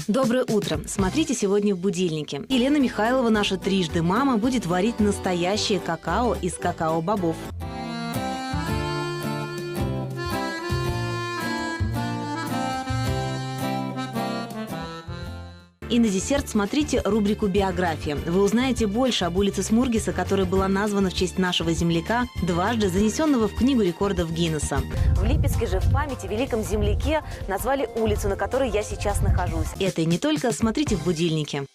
Доброе утро! Смотрите сегодня в будильнике. Елена Михайлова, наша трижды мама, будет варить настоящее какао из какао-бобов. И на десерт смотрите рубрику «Биография». Вы узнаете больше об улице Смургиса, которая была названа в честь нашего земляка, дважды занесенного в Книгу рекордов Гиннесса. В Липецке же в память о великом земляке назвали улицу, на которой я сейчас нахожусь. Это и не только. Смотрите в будильнике.